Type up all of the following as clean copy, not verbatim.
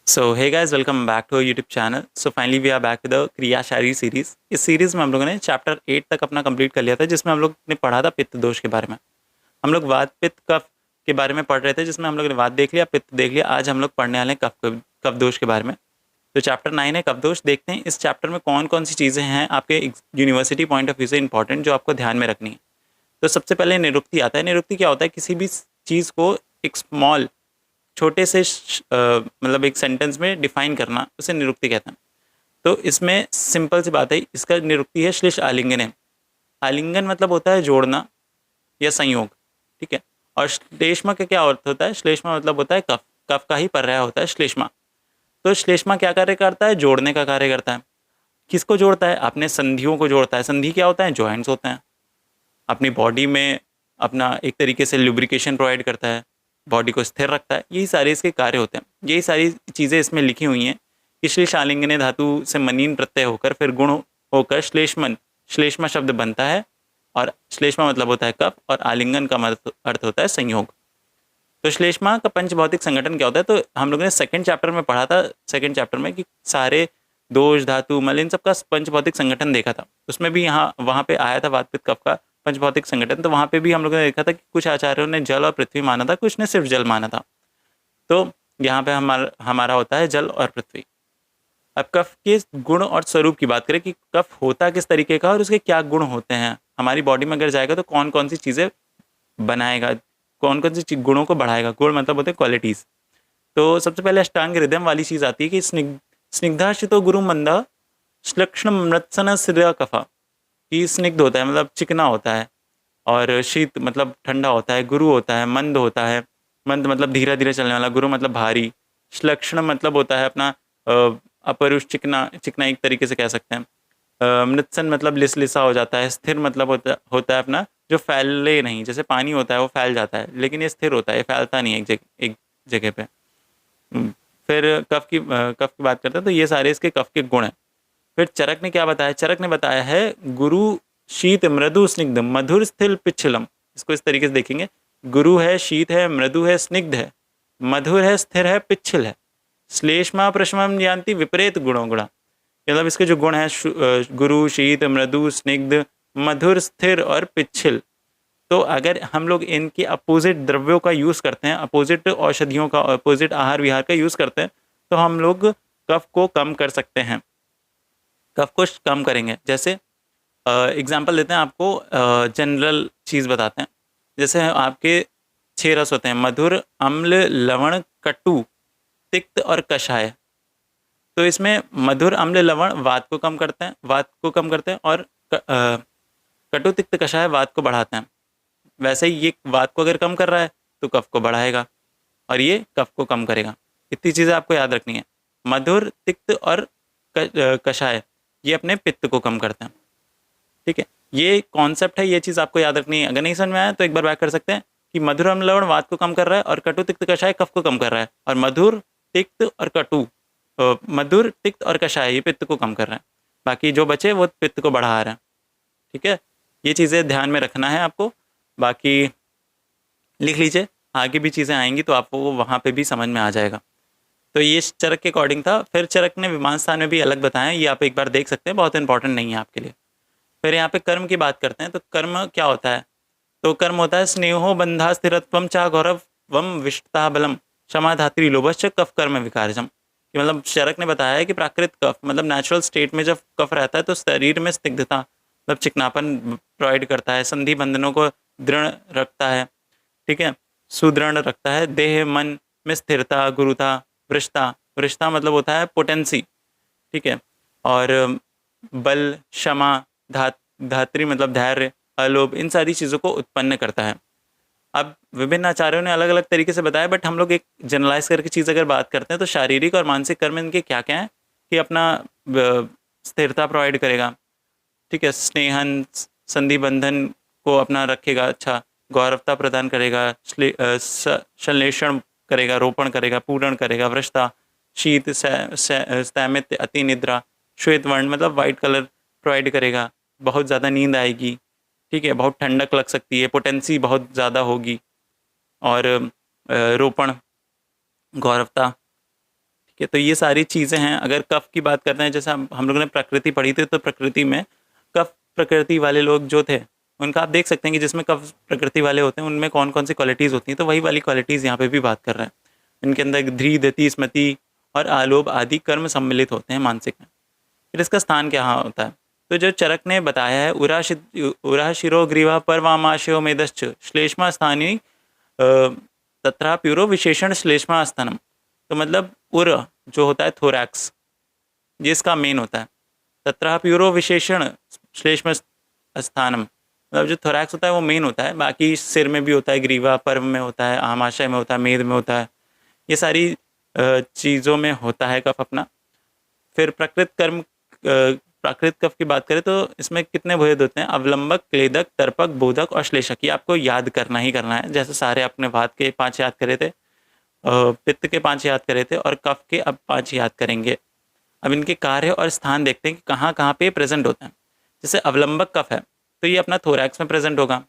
So hey guys, welcome back to YouTube channel. So finally we are back with the kriya shayari series. इस series में हम लोगों ने chapter 8 तक अपना कंप्लीट कर लिया था, जिसमें हम लोग ने पढ़ा था पित्त दोष के बारे में। हम लोग वात पित्त कफ के बारे में पढ़ रहे थे, जिसमें हम लोग ने वात देख लिया, पित्त देख लिया। आज हम लोग पढ़ने वाले हैं कफ दोष के बारे में। तो चैप्टर 9 है कफ दोष। देखते हैं इस चैप्टर में कौन कौन सी चीज़ें हैं आपके यूनिवर्सिटी पॉइंट ऑफ व्यू से इंपॉर्टेंट, जो आपको ध्यान में रखनी है। तो सबसे पहले निरुक्ति आता है। निरुक्ति क्या होता है? किसी भी चीज़ को एक स्मॉल छोटे से मतलब एक सेंटेंस में डिफाइन करना, उसे निरुक्ति कहते हैं। तो इसमें सिंपल सी बात है, इसका निरुक्ति है श्लेष आलिंगन है। आलिंगन मतलब होता है जोड़ना या संयोग, ठीक है। और श्लेष्मा का क्या अर्थ होता है? श्लेष्मा मतलब होता है कफ, कफ का ही पर्याय होता है श्लेष्मा। तो श्लेष्मा क्या कार्य करता है? जोड़ने का कार्य करता है। किसको जोड़ता है? अपने संधियों को जोड़ता है। संधि क्या होता है? जॉइंट्स होते हैं। अपनी बॉडी में अपना एक तरीके से लुब्रिकेशन प्रोवाइड करता है, बॉडी को स्थिर रखता है। यही सारे इसके कार्य होते हैं। यही सारी चीज़ें इसमें लिखी हुई हैं कि श्लेष आलिंगने धातु से मनीन प्रत्यय होकर फिर गुण होकर श्लेष्मन, श्लेष्मा शब्द बनता है। और श्लेष्मा मतलब होता है कफ, और आलिंगन का अर्थ होता है संयोग। तो श्लेष्मा का पंचभौतिक संगठन क्या होता है? तो हम लोगों ने सेकंड चैप्टर में पढ़ा था, सेकंड चैप्टर में, कि सारे दोष धातु मल इन सब का पंचभौतिक संगठन देखा था। उसमें भी यहाँ वहाँ पे आया था वात पित्त कफ का पंचभौतिक संगठन। तो वहाँ पे भी हम लोगों ने देखा था कि कुछ आचार्यों ने जल और पृथ्वी माना था, कुछ ने सिर्फ जल माना था। तो यहाँ पे हमारा होता है जल और पृथ्वी। अब कफ के गुण और स्वरूप की बात करें कि कफ होता किस तरीके का और उसके क्या गुण होते हैं। हमारी बॉडी में अगर जाएगा तो कौन कौन सी चीज़ें बनाएगा, कौन कौन सी गुणों को बढ़ाएगा। गुण मतलब होते हैं क्वालिटीज़। तो सबसे पहले अष्टांग हृदय वाली चीज़ आती है कि स्निग्धाशितो गुरु मंदा श्लक्ष्ण मृत्सन सिद्ध कफा। कि स्निग्ध होता है मतलब चिकना होता है, और शीत मतलब ठंडा होता है, गुरु होता है मंद होता है, मंद मतलब धीरे धीरे चलने वाला, गुरु मतलब भारी। श्लक्ष्ण मतलब होता है अपना अपरुष, चिकना, चिकना एक तरीके से कह सकते हैं। मृत्सन मतलब लिसलिसा हो जाता है। स्थिर मतलब होता है अपना जो फैले नहीं, जैसे पानी होता है वो फैल जाता है, लेकिन ये स्थिर होता है, ये फैलता नहीं है एक जगह पे। फिर कफ की बात करते हैं, तो ये सारे इसके कफ के गुण हैं। फिर चरक ने क्या बताया? चरक ने बताया है गुरु शीत मृदु स्निग्ध मधुर स्थिर पिच्छलम। इसको इस तरीके से देखेंगे, गुरु है, शीत है, मृदु है, स्निग्ध है, मधुर है, स्थिर है, पिच्छल है। श्लेष्मा प्रशमम जानती विपरीत गुणों गुणा। मतलब इसके जो गुण हैं गुरु, शीत, मृदु, स्निग्ध, मधुर, स्थिर और पिच्छल। तो अगर हम लोग इनके अपोजिट द्रव्यों का यूज़ करते हैं, अपोजिट औषधियों का, अपोजिट आहार विहार का यूज़ करते हैं, तो हम लोग कफ को कम कर सकते हैं। कफ को कम करेंगे, जैसे एग्जाम्पल देते हैं आपको, जनरल चीज़ बताते हैं। जैसे आपके 6 रस होते हैं, मधुर, अम्ल, लवण, कटु, तिक्त और कषाय। तो इसमें मधुर, अम्ल, लवण वात को कम करते हैं, वात को कम करते हैं, और कटु, तिक्त, कषाय वात को बढ़ाते हैं। वैसे ही ये वात को अगर कम कर रहा है तो कफ को बढ़ाएगा, और ये कफ को कम करेगा। इतनी चीज़ें आपको याद रखनी है। मधुर, तिक्त और कषाय ये अपने पित्त को कम करते हैं, ठीक है। ये कॉन्सेप्ट है, ये चीज़ आपको याद रखनी है। अगर नहीं समझ में आया तो एक बार बैक कर सकते हैं कि मधुर, अम्ल, लवण वात को कम कर रहा है, और कटु, तिक्त, कषाय कफ को कम कर रहा है, और मधुर, तिक्त और कटु, मधुर, तिक्त और कषाय ये पित्त को कम कर रहे हैं। बाकी जो बचे वो पित्त को बढ़ा रहे हैं, ठीक है। ये चीज़ें ध्यान में रखना है आपको। बाकी लिख लीजिए, आगे भी चीज़ें आएंगी तो आपको वहाँ पे भी समझ में आ जाएगा। तो ये चरक के अकॉर्डिंग था। फिर चरक ने विमान स्थान में भी अलग बताया, ये आप एक बार देख सकते हैं, बहुत इंपॉर्टेंट नहीं है आपके लिए। फिर यहाँ पे कर्म की बात करते हैं। तो कर्म क्या होता है? तो कर्म होता है स्नेहो बंधा स्थिरत्वम चा गौरव वम विष्टता बलम क्षमा धात्री लोभश्च कफ कर्म विकारजम। कि मतलब चरक ने बताया है कि प्राकृत कफ मतलब नेचुरल स्टेट में जब कफ रहता है तो शरीर में स्निग्धता मतलब चिकनापन प्रोवाइड करता है, संधि बंधनों को दृढ़ रखता है, ठीक है, सुदृढ़ रखता है। देह मन में स्थिरता, गुरुता, वृषता, वृषता मतलब होता है पोटेंसी, ठीक है। और बल, क्षमा, धात्री मतलब धैर्य, अलोभ, इन सारी चीज़ों को उत्पन्न करता है। अब विभिन्न आचार्यों ने अलग अलग तरीके से बताया, बट हम लोग एक जनरलाइज करके चीज़ अगर बात करते हैं तो शारीरिक और मानसिक कर्म इनके क्या क्या हैं कि अपना स्थिरता प्रोवाइड करेगा, ठीक है, स्नेहन संधि बंधन को अपना रखेगा, अच्छा, गौरवता प्रदान करेगा, संश्लेषण करेगा, रोपण करेगा, पूरण करेगा, वृषता, शीत, स्थैमित्य, अति निद्रा, श्वेत वर्ण मतलब वाइट कलर प्रोवाइड करेगा, बहुत ज़्यादा नींद आएगी, ठीक है, बहुत ठंडक लग सकती है, पोटेंसी बहुत ज़्यादा होगी, और रोपण, गौरवता, ठीक है, तो ये सारी चीज़ें हैं। अगर कफ की बात करते हैं, जैसे हम लोगों ने प्रकृति पढ़ी थी, तो प्रकृति में कफ प्रकृति वाले लोग जो थे, उनका आप देख सकते हैं कि जिसमें कफ प्रकृति वाले होते हैं उनमें कौन कौन सी क्वालिटीज़ होती हैं, तो वही वाली क्वालिटीज़ यहाँ पे भी बात कर रहे हैं। इनके अंदर ध्री, दति, स्मृति और आलोभ आदि कर्म सम्मिलित होते हैं मानसिक में। फिर इसका स्थान क्या होता है, तो जो चरक ने बताया है, उरा शिरो ग्रीवा पर्वामाशयो मेदश्च श्लेष्मा स्थानी तथा प्यूरो विशेषण श्लेष्मा स्थानम। तो मतलब उर जो होता है थोरैक्स, ये इसका मेन होता है। तथा प्यूरो विशेषण श्लेष्म स्थानम, मतलब जो थोरैक्स होता है वो मेन होता है। बाकी सिर में भी होता है, ग्रीवा पर्व में होता है, आमाशय में होता है, मेद में होता है, ये सारी चीज़ों में होता है कफ अपना। फिर प्राकृत कफ की बात करें तो इसमें कितने भेद होते हैं, अवलंबक, क्लेदक, तर्पक, बोधक और श्लेषक। ये आपको याद करना ही करना है। जैसे सारे अपने वात के 5 याद करे थे, पित्त के 5 याद करे थे, और कफ के अब 5 याद करेंगे। अब इनके कार्य और स्थान देखते हैं कि कहाँ कहाँ पे प्रेजेंट होते हैं। जैसे अवलंबक कफ है तो ये अपना थोरैक्स में प्रेजेंट होगा।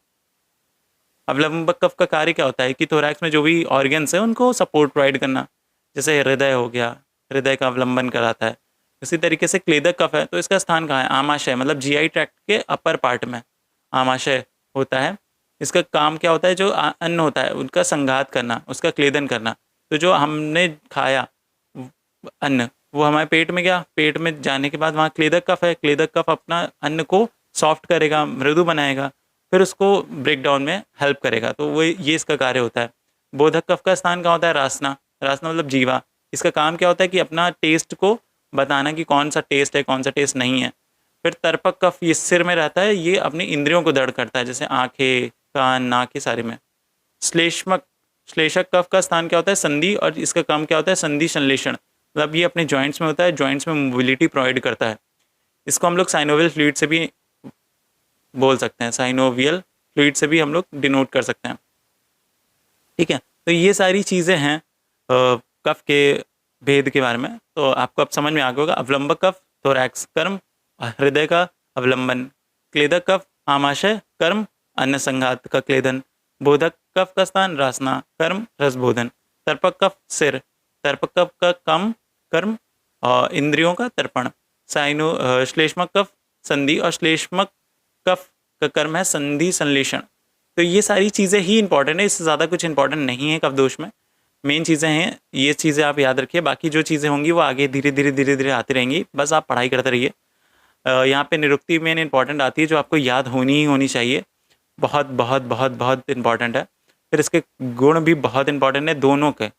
अवलंबक कफ का कार्य क्या होता है कि थोरैक्स में जो भी ऑर्गन्स है उनको सपोर्ट प्रोवाइड करना। जैसे हृदय हो गया, हृदय का अवलंबन कराता है। इसी तरीके से क्लेदक कफ है तो इसका स्थान कहाँ है, आमाशय, मतलब जीआई ट्रैक्ट के अपर पार्ट में आमाशय होता है। इसका काम क्या होता है, जो अन्न होता है उनका संघात करना, उसका क्लेदन करना। तो जो हमने खाया अन्न वो हमारे पेट में गया, पेट में जाने के बाद वहाँ क्लेदक कफ है। क्लेदक कफ अपना अन्न को सॉफ्ट करेगा, मृदु बनाएगा, फिर उसको ब्रेक डाउन में हेल्प करेगा। तो वो ये इसका कार्य होता है। बोधक कफ का स्थान कहाँ होता है, रासना। रासना मतलब जीवा। इसका काम क्या होता है कि अपना टेस्ट को बताना कि कौन सा टेस्ट है, कौन सा टेस्ट नहीं है। फिर तर्पक कफ ये सिर में रहता है, ये अपनी इंद्रियों को दृढ़ करता है, जैसे आंखें, कान, नाक, ये सारे में। श्लेषक कफ का स्थान क्या होता है, संधि, और इसका काम क्या होता है, संधि संश्लेषण, मतलब ये अपने जॉइंट्स में होता है, जॉइंट्स में मोबिलिटी प्रोवाइड करता है। इसको हम लोग साइनोवियल फ्लूइड से भी बोल सकते हैं, साइनोवियल फ्लूइड से भी हम लोग डिनोट कर सकते हैं। ठीक है, तो ये सारी चीज़ें हैं कफ के भेद के बारे में। तो आपको अब समझ में आ गया होगा। अवलंबक कफ थोरैक्स कर्म, हृदय का अवलंबन। क्लेदक कफ आमाशय कर्म, अन्न संघात का क्लेदन। बोधक कफ का स्थान रासना कर्म, रसबोधन। तर्पक कफ सिर, तर्पक कफ का कम कर्म और इंद्रियों का तर्पण। श्लेष्मक कफ संधि, और श्लेष्मक कफ का कर्म है संधि संश्लेषण। तो ये सारी चीज़ें ही इंपॉर्टेंट है, इससे ज़्यादा कुछ इंपॉर्टेंट नहीं है कफ दोष में। मेन चीज़ें हैं, ये चीज़ें आप याद रखिए। बाकी जो चीज़ें होंगी वो आगे धीरे धीरे आती रहेंगी, बस आप पढ़ाई करते रहिए। यहाँ पे निरुक्ति मेन इंपॉर्टेंट आती है, जो आपको याद होनी ही होनी चाहिए। बहुत बहुत बहुत बहुत इंपॉर्टेंट है। फिर इसके गुण भी बहुत इंपॉर्टेंट है, दोनों के,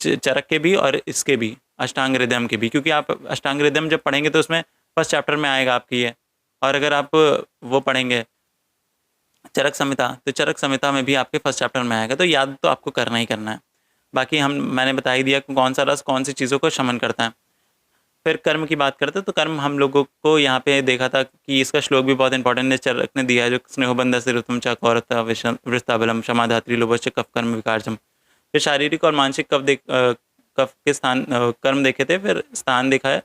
चरक के भी और इसके भी, अष्टांग हृदयम के भी। क्योंकि आप अष्टांग हृदयम जब पढ़ेंगे तो उसमें फर्स्ट चैप्टर में आएगा आपकी ये। और अगर आप वो पढ़ेंगे चरक संहिता, तो चरक संहिता में भी आपके फर्स्ट चैप्टर में आएगा। तो याद तो आपको करना ही करना है। बाकी मैंने बता ही दिया कौन सा रस कौन सी चीज़ों को शमन करता है। फिर कर्म की बात करते हैं तो कर्म हम लोगों को यहाँ पे देखा था कि इसका श्लोक भी बहुत इंपॉर्टेंट है, चरक ने दिया है, जो स्नेहोबंध से ऋतुम च कौरता वृस्ताबलम क्षमाधात्री लोभश्च कफ कर्म विकारजम। फिर शारीरिक और मानसिक कफ के स्थान कर्म देखे थे, फिर स्थान देखा है।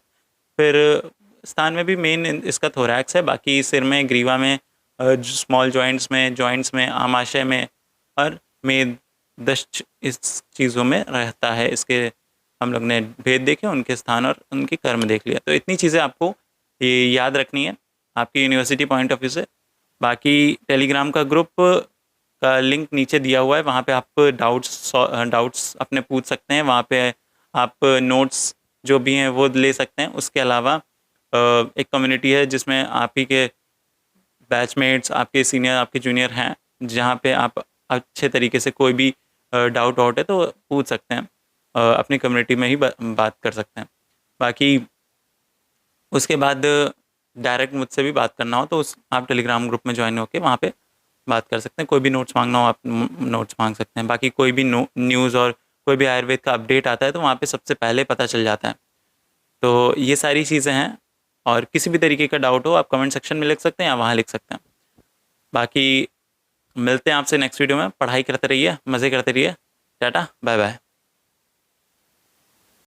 फिर स्थान में भी मेन इसका थोरैक्स है, बाकी सिर में, ग्रीवा में, स्मॉल जॉइंट्स में, आमाशय में और मेद, दश्च, इस चीज़ों में रहता है। इसके हम लोग ने भेद देखे, उनके स्थान और उनके कर्म देख लिया। तो इतनी चीज़ें आपको ये याद रखनी है आपकी यूनिवर्सिटी पॉइंट ऑफ व्यू से। बाकी टेलीग्राम का ग्रुप का लिंक नीचे दिया हुआ है, वहाँ पे आप डाउट्स अपने पूछ सकते हैं। वहाँ पे आप नोट्स जो भी हैं वो ले सकते हैं। उसके अलावा एक कम्युनिटी है जिसमें आप ही के बैचमेट्स, आपके सीनियर, आपके जूनियर हैं, जहाँ पे आप अच्छे तरीके से कोई भी डाउट है तो पूछ सकते हैं, अपनी कम्युनिटी में ही बात कर सकते हैं। बाकी उसके बाद डायरेक्ट मुझसे भी बात करना हो तो आप टेलीग्राम ग्रुप में ज्वाइन होकर वहाँ पे बात कर सकते हैं। कोई भी नोट्स मांगना हो आप नोट्स मांग सकते हैं। बाकी कोई भी न्यूज़ और कोई भी आयुर्वेद का अपडेट आता है तो वहाँ पे सबसे पहले पता चल जाता है। तो ये सारी चीज़ें हैं, और किसी भी तरीके का डाउट हो आप कमेंट सेक्शन में लिख सकते हैं या वहाँ लिख सकते हैं। बाकी मिलते हैं आपसे नेक्स्ट वीडियो में। पढ़ाई करते रहिए, मज़े करते रहिए। Tata, bye bye.